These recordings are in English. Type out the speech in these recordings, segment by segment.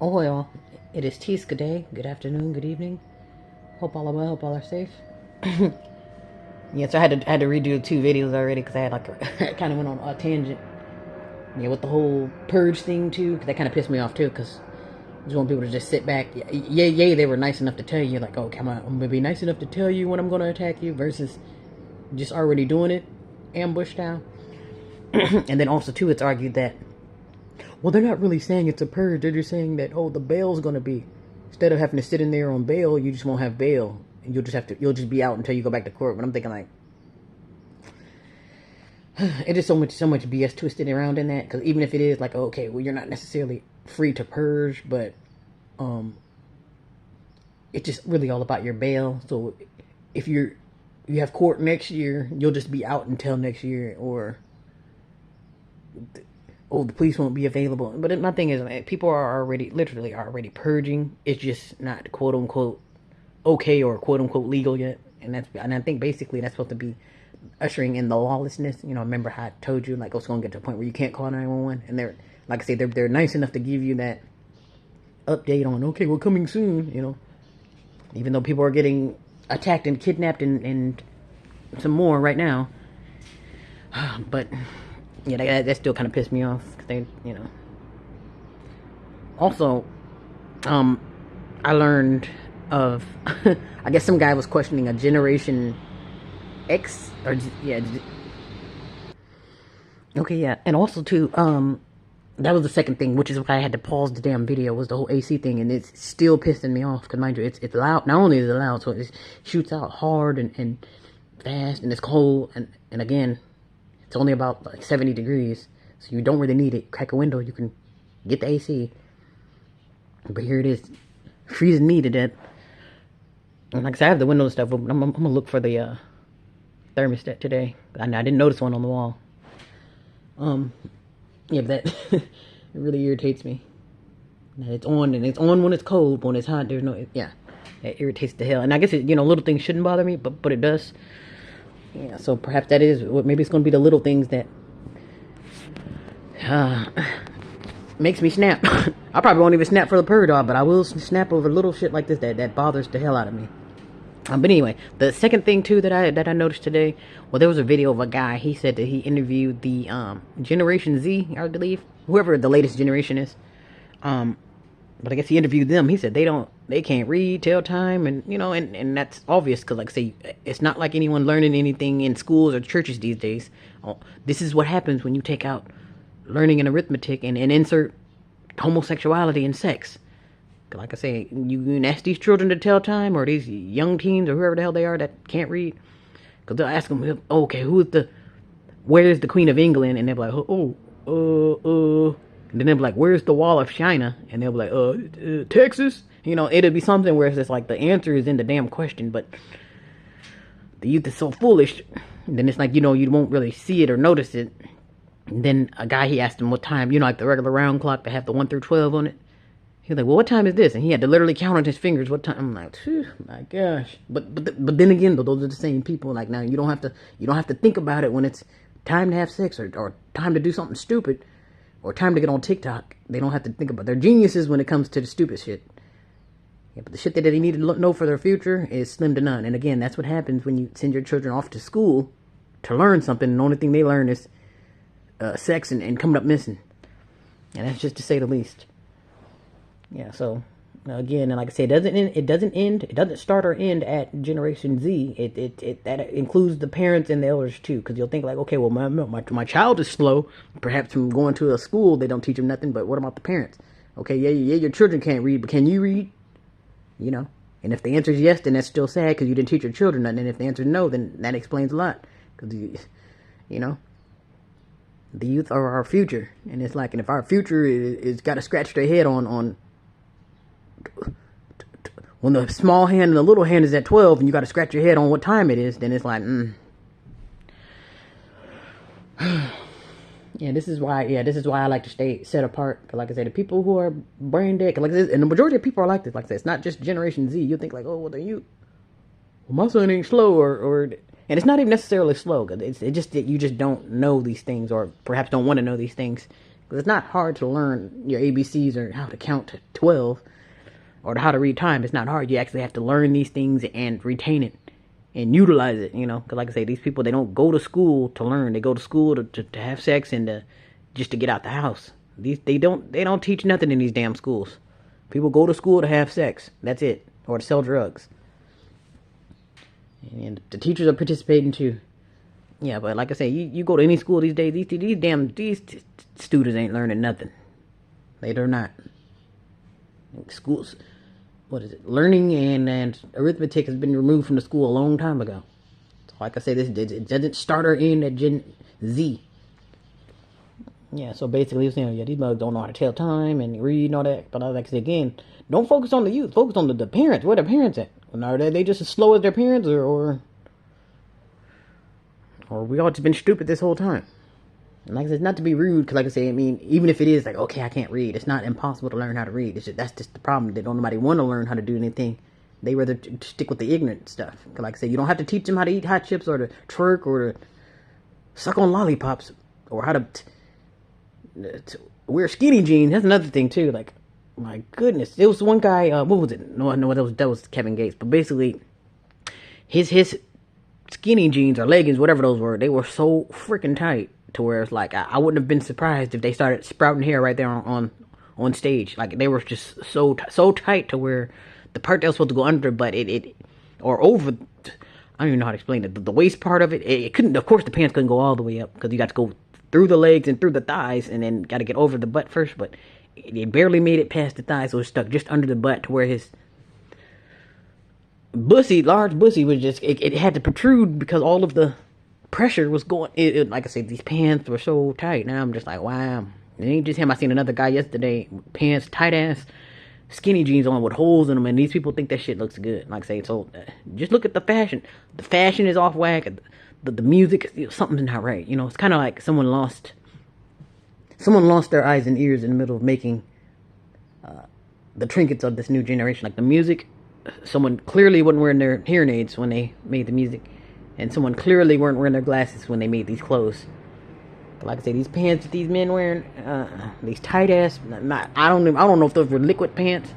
Oh well, it is Tiska Day. Good afternoon, good evening. Hope all are well. Hope all are safe. Yeah, so I had to redo 2 videos already because I had I kind of went on a tangent. Yeah, with the whole purge thing too, because that kind of pissed me off too. Because I just want people to just sit back. Yeah, they were nice enough to tell you like, oh, come on, I'm gonna be nice enough to tell you when I'm gonna attack you, versus just already doing it, ambush style. And then also too, it's argued that, well, they're not really saying it's a purge. They're just saying that, oh, the bail's gonna be, instead of having to sit in there on bail, you just won't have bail, and you'll just be out until you go back to court. But I'm thinking like, it is so much BS twisted around in that. Because even if it is like, okay, well, you're not necessarily free to purge, but um, it's just really all about your bail. So if you have court next year, you'll just be out until next year, or oh, the police won't be available. But my thing is, people are literally already purging. It's just not quote unquote okay or quote unquote legal yet. And I think basically that's supposed to be ushering in the lawlessness. Remember how I told you like, oh, it's gonna get to a point where you can't call 911, and they're, like I say, they're nice enough to give you that update on, okay, we're coming soon. Even though people are getting attacked and kidnapped and some more right now. But yeah, that still kind of pissed me off because they. Also, um, I learned of, I guess some guy was questioning a Generation X, or yeah, okay, yeah, and also too, that was the second thing, which is why I had to pause the damn video, was the whole AC thing, and it's still pissing me off because, mind you, it's loud. Not only is it loud, so it shoots out hard and fast, and it's cold, and again, it's only about like 70 degrees, so you don't really need it. Crack a window, you can get the AC. But here it is, freezing me to death. And like I said, I have the window and stuff, but I'm gonna look for the thermostat today. I didn't notice one on the wall. Yeah, but that it really irritates me. That it's on, and it's on when it's cold, but when it's hot, there's no, yeah, it irritates the hell. And I guess little things shouldn't bother me, but it does. Yeah, so perhaps that is what, maybe it's gonna be the little things that uh, makes me snap. I probably won't even snap for the purr dog, but I will snap over little shit like this that bothers the hell out of me. But anyway, the second thing too that I noticed today, well, there was a video of a guy. He said that he interviewed the Generation Z, I believe, whoever the latest generation is. But I guess he interviewed them. He said they can't read, tell time, and that's obvious because, like I say, it's not like anyone learning anything in schools or churches these days. Oh, this is what happens when you take out learning and arithmetic and insert homosexuality and sex. Like I say, you ask these children to tell time, or these young teens, or whoever the hell they are that can't read, because they'll ask them, okay, where is the Queen of England? And they'll be like, and then they'll be like, where's the Wall of China? And they'll be like, Texas. It'll be something where it's just like the answer is in the damn question, but the youth is so foolish. And then it's like, you won't really see it or notice it. And then a guy, he asked him what time, like the regular round clock that have the 1 through 12 on it. He was like, well, what time is this? And he had to literally count on his fingers what time. I'm like, my gosh. But then again, though, those are the same people. Like, now you don't have to think about it when it's time to have sex, or time to do something stupid, or time to get on TikTok. They don't have to think about it. They're geniuses when it comes to the stupid shit. Yeah, but the shit that they need to know for their future is slim to none. And again, that's what happens when you send your children off to school to learn something, and the only thing they learn is sex and coming up missing. And that's just to say the least. Yeah, so again, and like I said, it doesn't start or end at Generation Z. It that includes the parents and the elders too, because you'll think like, okay, well, my child is slow. Perhaps from going to a school they don't teach them nothing. But what about the parents? Okay, yeah, your children can't read, but can you read? And if the answer is yes, then that's still sad because you didn't teach your children nothing. And if the answer is no, then that explains a lot, because the youth are our future, and it's like, and if our future is got to scratch their head on when the small hand and the little hand is at 12 and you got to scratch your head on what time it is, then it's like, yeah, this is why I like to stay set apart. Cause like I said, the people who are brain dead, like this, and the majority of people are like this. Like I said, it's not just Generation Z. You think like, oh, well, well, my son ain't slow, or and it's not even necessarily slow. Cause it's just that you just don't know these things, or perhaps don't want to know these things, Because it's not hard to learn your ABCs or how to count to 12 or how to read time. It's not hard. You actually have to learn these things and retain it and utilize it, you know. Because like I say, these people, they don't go to school to learn. They go to school to have sex and just to get out the house. They don't teach nothing in these damn schools. People go to school to have sex. That's it. Or to sell drugs. And the teachers are participating too. Yeah, but like I say, you go to any school these days, these students ain't learning nothing. They're not. Schools, what is it? Learning and arithmetic has been removed from the school a long time ago. So like I say, it doesn't start or end at Gen Z. Yeah, so basically, it's, you know, yeah, these bugs don't know how to tell time and read and all that. But like I say again, don't focus on the youth. Focus on the parents. Where the parents at? Are they just as slow as their parents, or we all just been stupid this whole time? And like I said, not to be rude, because like I say, I mean, even if it is like, okay, I can't read, it's not impossible to learn how to read. That's just the problem. They don't nobody want to learn how to do anything. They rather stick with the ignorant stuff. Because like I say, you don't have to teach them how to eat hot chips or to twerk or to suck on lollipops or how to wear skinny jeans. That's another thing too. Like, my goodness, there was one guy. What was it? No, that was Kevin Gates. But basically, his skinny jeans or leggings, whatever those were, they were so freaking tight to where it's like I wouldn't have been surprised if they started sprouting hair right there on stage. Like, they were just so tight to where the part that was supposed to go under, but it or over. I don't even know how to explain it. The waist part of it couldn't. Of course, the pants couldn't go all the way up because you got to go through the legs and through the thighs, and then got to get over the butt first. But it barely made it past the thighs, so it stuck just under the butt to where his large bussy was just, it had to protrude because all of the pressure was going, like I said, these pants were so tight. Now I'm just like, wow. It ain't just him. I seen another guy yesterday, pants, tight ass, skinny jeans on with holes in them, and these people think that shit looks good. Like I say, so just look at the fashion. The fashion is off whack. The music, something's not right. You know, it's kind of like someone lost their eyes and ears in the middle of making the trinkets of this new generation. Like the music, someone clearly wasn't wearing their hearing aids when they made the music, and someone clearly weren't wearing their glasses when they made these clothes. But like I say, these pants that these men wearing, these tight ass, I don't know if those were liquid pants,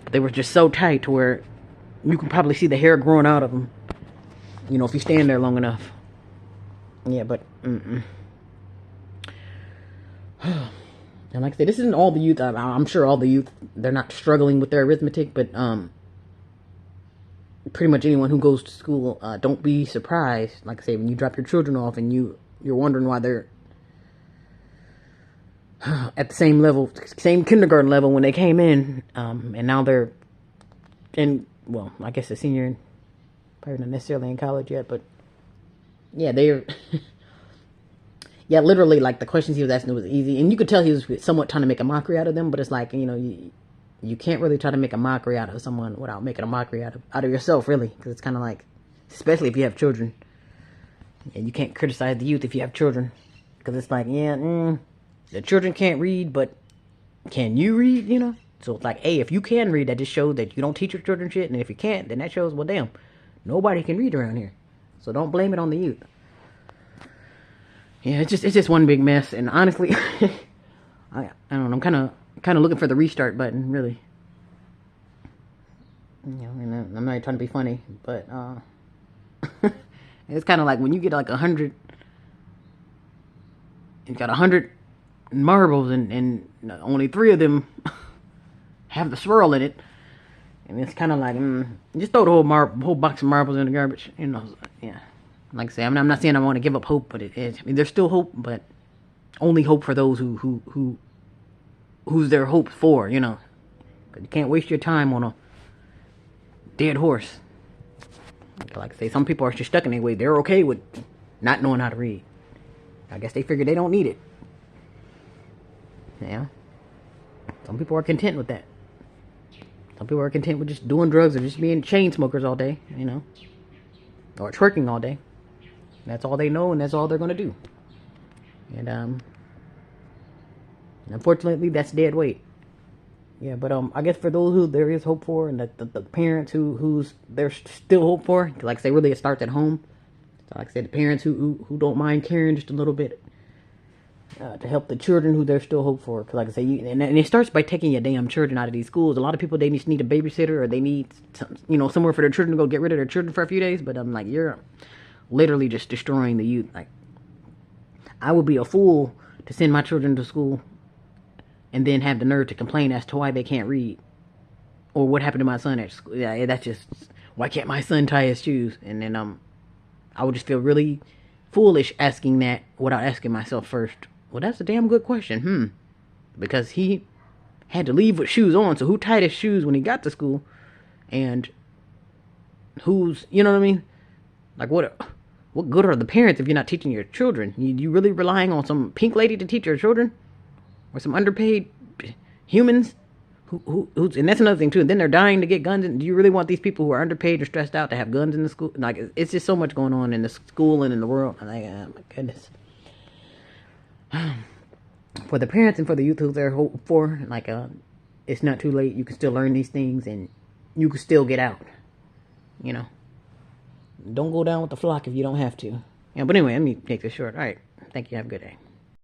but they were just so tight to where you can probably see the hair growing out of them. You know, if you stand there long enough. Yeah, but and like I said, this isn't all the youth. I'm sure all the youth, they're not struggling with their arithmetic, but pretty much anyone who goes to school, don't be surprised. Like I say, when you drop your children off and you're wondering why they're at the same level, same kindergarten level when they came in, and now they're in, well, I guess a senior, probably not necessarily in college yet, but yeah, they're yeah, literally, like, the questions he was asking was easy, and you could tell he was somewhat trying to make a mockery out of them, but it's like, you know, you can't really try to make a mockery out of someone without making a mockery out of yourself, really, because it's kind of like, especially if you have children, and you can't criticize the youth if you have children, because it's like, yeah, the children can't read, but can you read, you know? So it's like, hey, if you can read, that just shows that you don't teach your children shit, and if you can't, then that shows, well, damn, nobody can read around here, so don't blame it on the youth. Yeah, it's just one big mess, and honestly, I don't know. I'm kind of looking for the restart button, really. You know, and I'm not trying to be funny, but it's kind of like when you get like 100, you've got 100 marbles, and only 3 of them have the swirl in it, and it's kind of like, just throw the whole box of marbles in the garbage, you know? Yeah. Like I say, I'm not saying I want to give up hope, but it is. I mean, there's still hope, but only hope for those who's their hope for, you know. Because you can't waste your time on a dead horse. Like I say, some people are just stuck in their way. They're okay with not knowing how to read. I guess they figure they don't need it. Yeah. Some people are content with that. Some people are content with just doing drugs or just being chain smokers all day, you know. Or twerking all day. That's all they know, and that's all they're going to do. And unfortunately, that's dead weight. Yeah, but I guess for those who there is hope for, and the parents who's there's still hope for, like I say, really it starts at home. So like I said, the parents who don't mind caring just a little bit, to help the children who there's still hope for. Because, like I say, and it starts by taking your damn children out of these schools. A lot of people, they just need a babysitter, or they need somewhere for their children to go get rid of their children for a few days. But I'm like, you're literally just destroying the youth. Like, I would be a fool to send my children to school and then have the nerve to complain as to why they can't read, or what happened to my son at school. Yeah, that's just, why can't my son tie his shoes? And then I would just feel really foolish asking that without asking myself first. Well, that's a damn good question. Because he had to leave with shoes on, so who tied his shoes when he got to school? And who's, you know what I mean? Like, what good are the parents if you're not teaching your children? You really relying on some pink lady to teach your children? Or some underpaid humans? Who's, and that's another thing too. And then they're dying to get guns. And do you really want these people who are underpaid or stressed out to have guns in the school? Like, it's just so much going on in the school and in the world. I'm like, oh my goodness. For the parents and for the youth who they're for, like, it's not too late. You can still learn these things, and you can still get out. Don't go down with the flock if you don't have to. Yeah, but anyway, let me take this short. All right. Thank you. Have a good day.